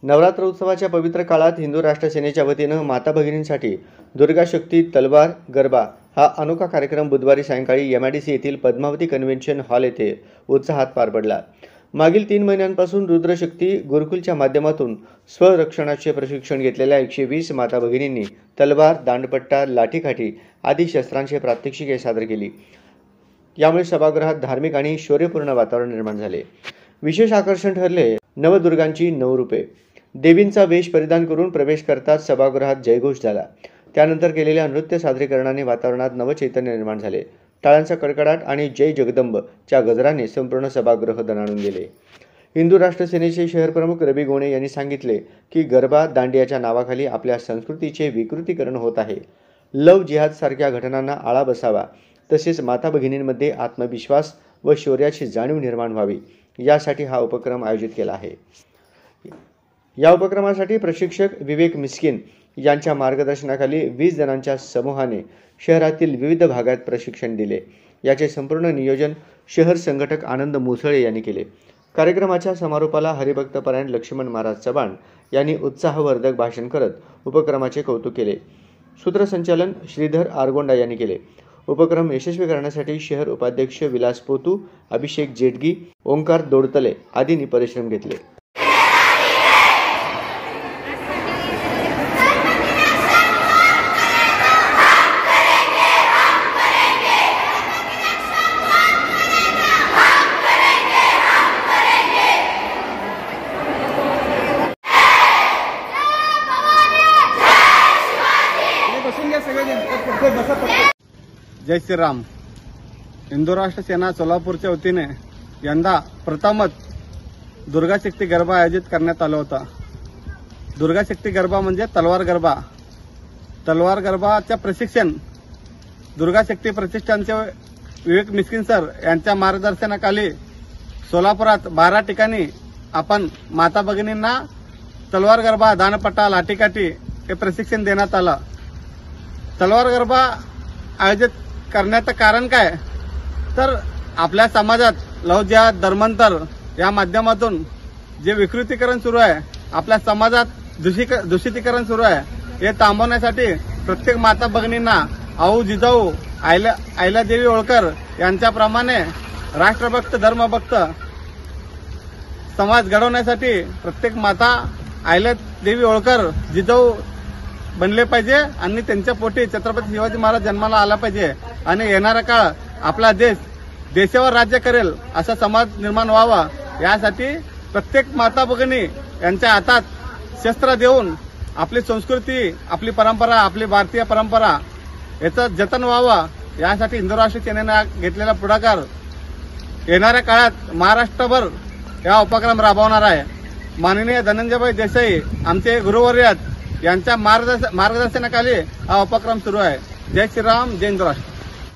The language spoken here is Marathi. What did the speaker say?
नवरात्र उत्सवाच्या पवित्र काळात हिंदू राष्ट्र सेनेच्या वतीनं माता भगिनींसाठी दुर्गा शक्ती तलवार गरबा हा अनोखा कार्यक्रम बुधवारी सायंकाळी MIDC येथील पद्मावती कन्व्हेन्शन हॉल येथे उत्साहात पार पडला। मागील 3 महिन्यांपासून रुद्रशक्ती गुरुकुलच्या माध्यमातून स्वरक्षणाचे प्रशिक्षण घेतलेल्या 120 माता भगिनींनी तलवार, दांडपट्टा, लाठीकाठी आदी शस्त्रांचे प्रात्यक्षिके सादर केली। यामुळे सभागृहात धार्मिक आणि शौर्यपूर्ण वातावरण निर्माण झाले। विशेष आकर्षण ठरले नवदुर्गांची 9 रूपे। देवींचा वेश परिधान करून प्रवेश करताच सभागृहात जयघोष झाला। त्यानंतर केलेल्या नृत्य सादरीकरणाने वातावरणात नवचैतन्य निर्माण झाले। टाळ्यांचा कडकडाट आणि जय जगदंबच्या गजराने संपूर्ण सभागृह दणाणून गेले। हिंदू राष्ट्र सेनेचे शहर प्रमुख रवी गोणे यांनी सांगितले की गरबा दांडियाच्या नावाखाली आपल्या संस्कृतीचे विकृतीकरण होत आहे। लव जिहाद सारख्या घटनांना आळा बसावा, तसेच माता भगिनींमध्ये आत्मविश्वास व शौर्याची जाणीव निर्माण व्हावी यासाठी हा उपक्रम आयोजित केला आहे। या उपक्रमासाठी प्रशिक्षक विवेक मिस्किन यांच्या मार्गदर्शनाखाली 20 जणांच्या समूहाने शहरातील विविध भागात प्रशिक्षण दिले। याचे संपूर्ण नियोजन शहर संघटक आनंद मुसळे यांनी केले। कार्यक्रमाच्या समारोपाला हरिभक्तपरायण लक्ष्मण महाराज चव्हाण यांनी उत्साहवर्धक भाषण करत उपक्रमाचे कौतुक केले। सूत्रसंचालन श्रीधर आरगोंडा यांनी केले। उपक्रम यशस्वी करण्यासाठी शहर उपाध्यक्ष विलास पोतू, अभिषेक जेटगी, ओंकार दोडतले आदींनी परिश्रम घेतले। जय श्रीराम। हिंदू राष्ट्र सेना सोलापूरच्या वतीने यंदा प्रथमच दुर्गा शक्ती गरबा आयोजित करण्यात आला होता। दुर्गा शक्ती गरबा म्हणजे तलवार गरबा। तलवार गरबाचे प्रशिक्षण दुर्गा शक्ती प्रतिष्ठानचे विवेक मिस्किन सर यांच्या मार्गदर्शनाखाली सोलापुरात 12 ठिकाणी आपण माता भगिनींना तलवार गरबा, दानपट्टा, लाठीकाठी हे प्रशिक्षण देण्यात आलं। तलवार गरबा आयोजित करण्याचं कारण काय, तर आपल्या समाजात लव जिहाद, धर्मांतर या माध्यमातून जे विकृतीकरण सुरू आहे, आपल्या समाजात दूषितीकरण सुरू आहे, हे थांबवण्यासाठी प्रत्येक माता भगिनींना आऊ जिजाऊ आयला देवी होळकर यांच्याप्रमाणे राष्ट्रभक्त, धर्मभक्त समाज घडवण्यासाठी प्रत्येक माता आयला देवी होळकर जिजाऊ बनले पाहिजे आणि त्यांच्या पोटी छत्रपती शिवाजी महाराज जन्माला आला पाहिजे आणि येणारा काळ आपला देशावर राज्य करेल असा समाज निर्माण व्हावा। यासाठी प्रत्येक माता भगिनी यांच्या हातात शस्त्र देऊन आपली संस्कृती, आपली परंपरा, आपली भारतीय परंपरा याचं जतन व्हावं यासाठी हिंदू राष्ट्र सेनेने घेतलेला पुढाकार येणाऱ्या काळात महाराष्ट्रभर हा उपक्रम राबवणार आहे। माननीय धनंजयभाई देसाई आमचे गुरुवर्य यांच्या मार्गदर्शनाखाली हा उपक्रम सुरू आहे। जय श्रीराम, जय हिंद राष्ट्र।